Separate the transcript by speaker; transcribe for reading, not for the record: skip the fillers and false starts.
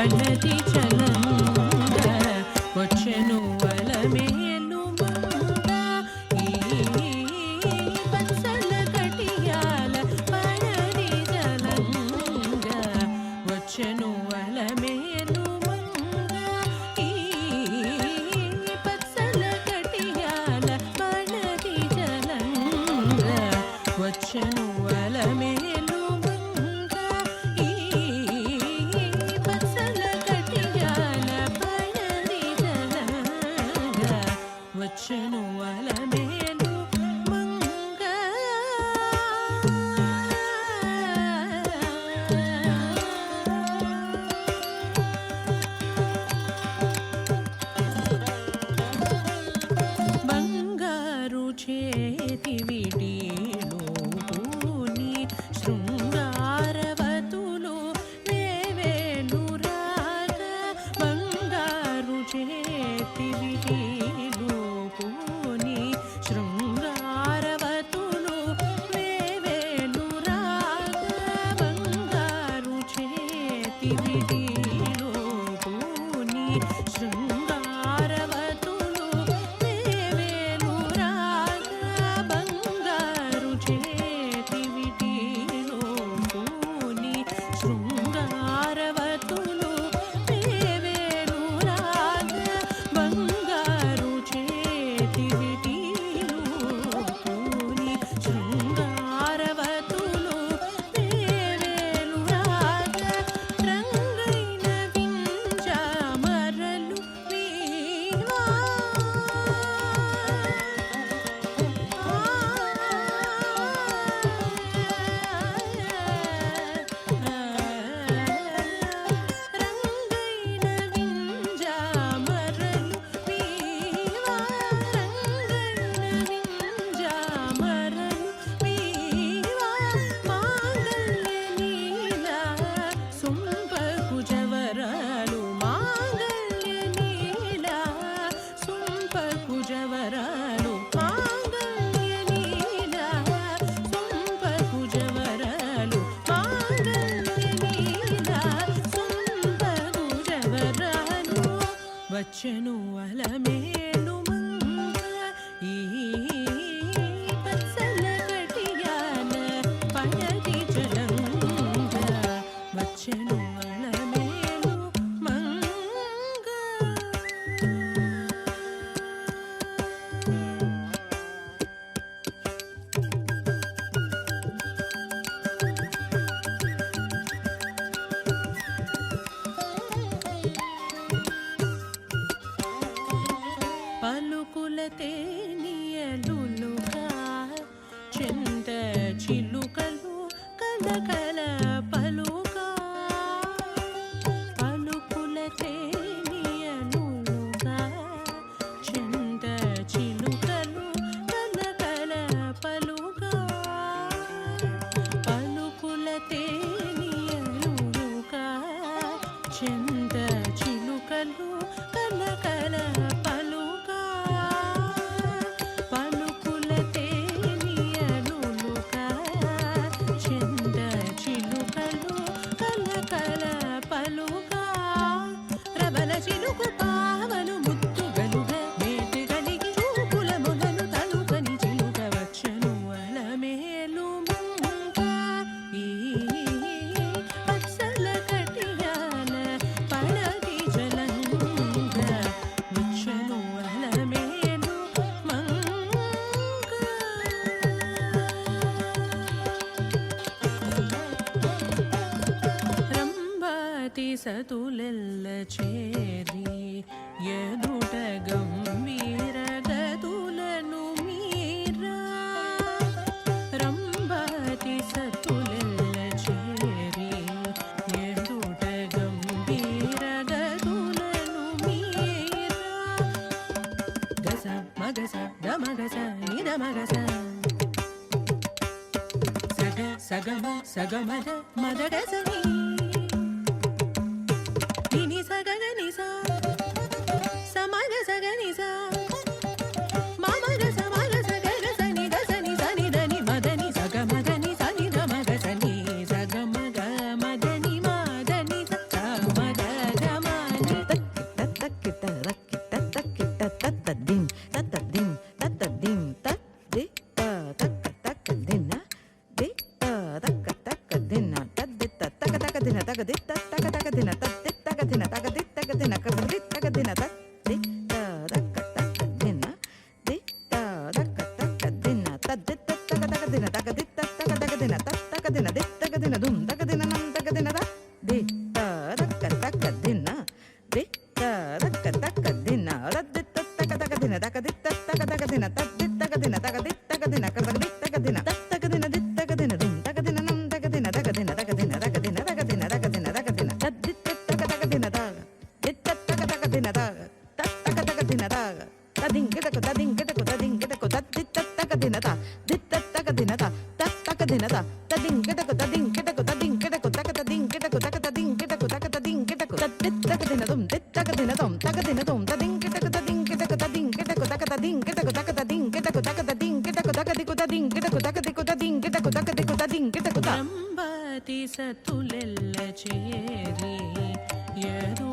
Speaker 1: పన్నతి చలంగ వచ్చెను వలమేలు మంగ ఈ పచ్చల కటియాల పన్నతి చలంగ వచ్చెను వలమేలు మంగ ఈ పచ్చల కటియాల పన్నతి చలంగ వచ్చెను వలమేలు వచ్చెను వలమేలు మంగ బంగారు చేతి విటీలు పూని శృంగారవతులు వేవేలు రాగ బంగారు చేతి విటీలు పూని శృంగారవతులు వేవేలు రాగ బంగారు చేతి విటీలు పూని శృంగారవతులు వేవేలు రాగ బంగారు చేతి విటీలు పూని శృంగారవతులు వేవేలు రాగ బంగారు చేతి విటీలు పూని శృంగారవతులు వేవేలు రాగ రంగైన వింజామరలు వీవా రంగైన వింజామరలు వీవా రంగైన వింజామరలు వీవా మాంగళ్య నీలా సుంపకు జవరాలు మాంగళ్య నీలా సుంపకు జవరాలు మాంగళ్య నీలా సుంపకు జవరాలు మాంగళ్య నీలా సుంపకు జవరాలు వచ్చెను వలమేలు మంగ ఈ పచ్చల కటియాల పన్నతి చలంగ వచ్చెను వలమేలు మంగ పలుకుల తేనియలులుగా చెంత చిలుకలు కలకల పలుగా పలుకుల తేనియలులుగా చెంత చిలుకలు కలకల పలుగా పలుకుల తేనియలులుగా చెంత చిలుకలు కలకల పలుగా పలుకుల తేనియలులుగా చెంత చిలుకలు కలకల పలుగా రబల చిలుకు పావలు ముత్తుగలుగ మేటి కలిగి చూపుల మొదలు తలుకని చిలుక వచ్చెను వలమేలు మంగ ఈ పచ్చల కటియాల పడతి చలంగ వచ్చెను వలమేలు మంగ రంభాతి సతులెల్ల చేరి ఎదుట గంభీర గతులను మీరా రంభాతి సతులెల్ల చేరి ఎదుట గంభీర గతులను మీరా గస మగస దమగస నిదమగస సగ సగమ సగమద మదగసని నిని సగగ నిసా సమగ సగ నిసా మమగ సమగ సగగ సని దసని సని దని మదని సగ మదని సని దమగ సని సగ మగ మదని మదని సగ మగ
Speaker 2: తగదిన తగదిన తగదిన తగదిన
Speaker 1: ರಂಬಾತಿ ಸತುಲೆಲ್ಲ ಚೇರಿ ಯದು